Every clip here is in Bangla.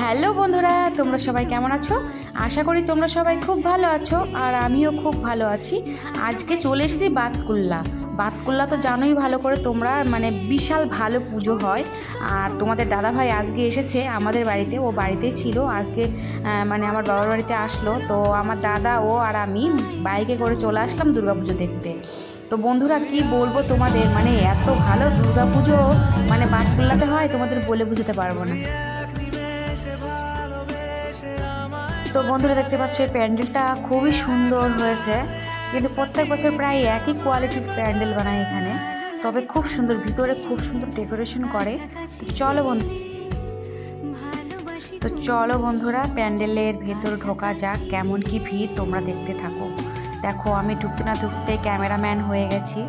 হ্যালো বন্ধুরা, তোমরা সবাই কেমন আছো? আশা করি তোমরা সবাই খুব ভালো আছো, আর আমিও খুব ভালো আছি। আজকে চলে এসেছি বাতকুল্লা। বাতকুল্লা তো জানোই ভালো করে তোমরা, মানে বিশাল ভালো পুজো হয়। আর তোমাদের দাদাভাই আজকে এসেছে আমাদের বাড়িতে, ও বাড়িতেই ছিল আজকে, মানে আমার বাবার বাড়িতে আসলো। তো আমার দাদা, ও আর আমি বাইকে করে চলে আসলাম দুর্গাপুজো দেখতে। তো বন্ধুরা কি বলবো তোমাদের, মানে এত ভালো দুর্গাপুজো মানে বাতকুল্লাতে হয়, তোমাদের বলে বুঝতে পারবো না। তো বন্ধুরা দেখতে পাচ্ছ এই প্যান্ডেলটা খুবই সুন্দর হয়েছে, কিন্তু প্রত্যেক বছর প্রায় একই কোয়ালিটির প্যান্ডেল বানায় এখানে, তবে খুব সুন্দর, ভিতরে খুব সুন্দর ডেকোরেশন করে। চলো বন্ধুরা প্যান্ডেলের ভেতর ঢোকা যাক। কেমন কি ভিড় তোমরা দেখতে থাকো। দেখো আমি ঢুকতে না ঢুকতে ক্যামেরাম্যান হয়ে গেছি।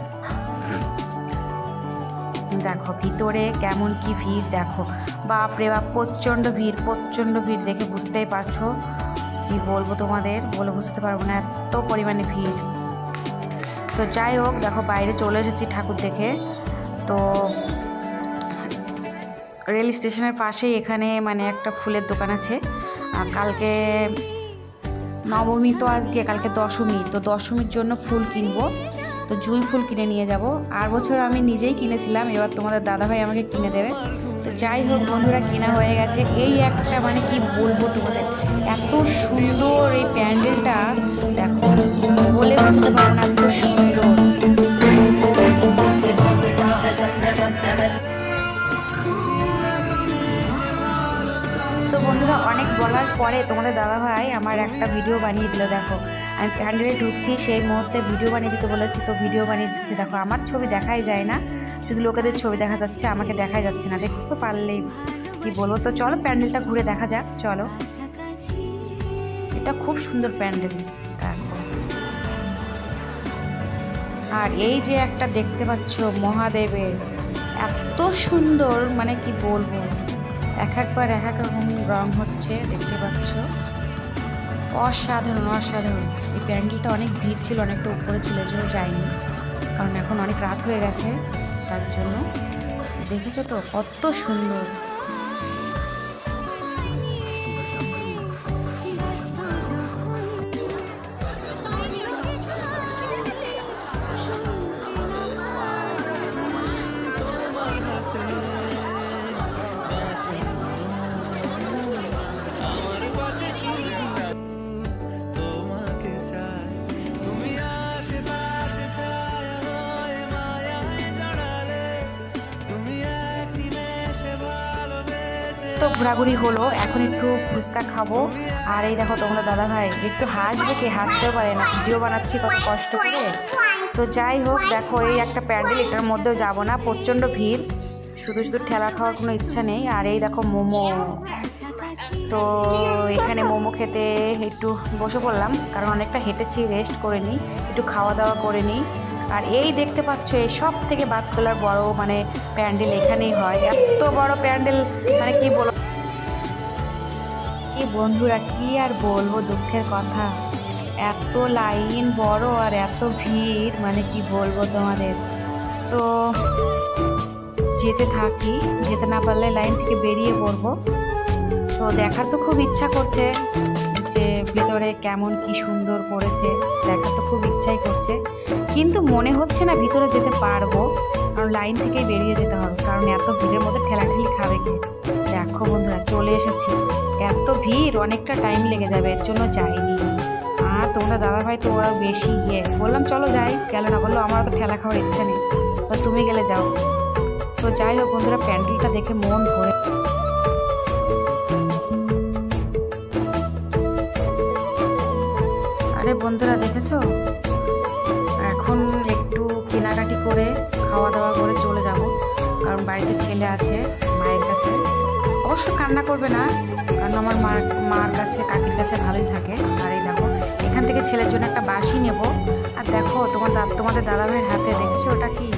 দেখো ভিতরে কেমন কি ভিড়, দেখো বাপরে বাপ, প্রচণ্ড ভিড় দেখে বুঝতেই পারছো। কি বলবো তোমাদের, বলে বুঝতে পারবো না, এত পরিমাণে ভিড়। তো যাই হোক, দেখো বাইরে চলে এসেছি ঠাকুর দেখে। তো রেল স্টেশনের পাশেই এখানে মানে একটা ফুলের দোকান আছে। কালকে নবমী, তো আজকে কালকে দশমী, তো দশমীর জন্য ফুল কিনবো। তো জুঁই ফুল কিনে নিয়ে যাব। আর বছর আমি নিজেই কিনেছিলাম, এবার তোমাদের দাদাভাই আমাকে কিনে দেবে। তো যাই হোক বন্ধুরা, কেনা হয়ে গেছে। এই একটা মানে কি বলবো তোমাদের, এত সুন্দর এই প্যান্ডেলটা, দেখো বলে বুঝতে পারবো না, এত সুন্দর। তো বন্ধুরা অনেক বলার পরে তোমাদের দাদাভাই আমার একটা ভিডিও বানিয়ে দিল। দেখো আমি প্যান্ডেলে ঢুকছি, সেই মুহূর্তে ভিডিও বানিয়ে দিতে বলেছি, তো ভিডিও বানিয়ে দিচ্ছে। দেখো আমার ছবি দেখাই যায় না, শুধু লোকেদের ছবি দেখা যাচ্ছে, আমাকে দেখাই যাচ্ছে না। দেখতে পারলেই কি বলবো। তো চলো প্যান্ডেলটা ঘুরে দেখা যাক, চলো। এটা খুব সুন্দর প্যান্ডেল, দেখো। আর এই যে একটা দেখতে পাচ্ছ মহাদেবের, এত সুন্দর, মানে কি বলবো, একবার এক এক রকম রং হচ্ছে, দেখতে পাচ্ছ। অসাধারণ। এই প্যান্ডেলটা অনেক ভিড় ছিল, অনেকটা উপরে ছিল, এজন্য যাইনি, কারণ এখন অনেক রাত হয়ে গেছে, তার জন্য। দেখেছো তো কত সুন্দর। তো ঘোরাঘুরি হলো, এখন একটু ফুচকা খাবো। আর এই দেখো তোমরা দাদাভাই একটু হাসবে, কি হাসতেও পারে না, ভিডিও বানাচ্ছি কত কষ্ট করে। তো যাই হোক, দেখো এই একটা প্যান্ডেল, এটার মধ্যেও যাবো না, প্রচণ্ড ভিড়, শুধু ঠেলা খাওয়ার কোনো ইচ্ছা নেই। আর এই দেখো মোমো, তো এখানে মোমো খেতে একটু বসে পড়লাম, কারণ অনেকটা হেঁটেছি, রেস্ট করে নিই, একটু খাওয়া দাওয়া করে নিই। আর এই দেখতে পাচ্ছ এই সব থেকে বাতকুল্লার বড় মানে প্যান্ডেল এখানেই হয়। এত বড় প্যান্ডেল, মানে কি বলো কি বন্ধুরা, কি আর বলবো, দুঃখের কথা, এত লাইন বড় আর এত ভিড়, মানে কি বলবো তোমাদের। তো যেতে না পারলে লাইন থেকে বেরিয়ে পড়বো। তো দেখার তো খুব ইচ্ছা করছে যে ভিতরে কেমন কি সুন্দর করেছে, দেখার তো খুব ইচ্ছাই করছে, কিন্তু মনে হচ্ছে না ভিতরে যেতে পারবো, কারণ লাইন থেকেই বেরিয়ে যেতে হবে, কারণ এত ভিড়ের মধ্যে ঠেলাঠেলি খাবে কে। দেখো বন্ধুরা চলে এসেছি, এত ভিড়, অনেকটা টাইম লেগে যাবে, এর জন্য যাইনি। আর তোমরা দাদাভাই তো ওরা বেশি বললাম চলো যাই, গেল না, বললো আমার তো ঠেলা খাওয়ার ইচ্ছা নেই, তুমি গেলে যাও। তো যাই হোক বন্ধুরা, প্যান্ডেলটা দেখে মন ভরে। আরে বন্ধুরা দেখেছো, এখন একটু কেনাকাটি করে খাওয়া দাওয়া করে চলে যাব, কারণ বাড়িতে ছেলে আছে মায়ের কাছে। অবশ্য কান্না করবে না, কারণ আমার মার কাছে, কাকির কাছে ভালোই থাকে। আর এই দেখো এখান থেকে ছেলের জন্য একটা বাঁশি নেব। আর দেখো তোমাদের দাদাভাইয়ের হাতে, দেখেছো ওটা কি,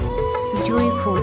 জুঁই ফুল।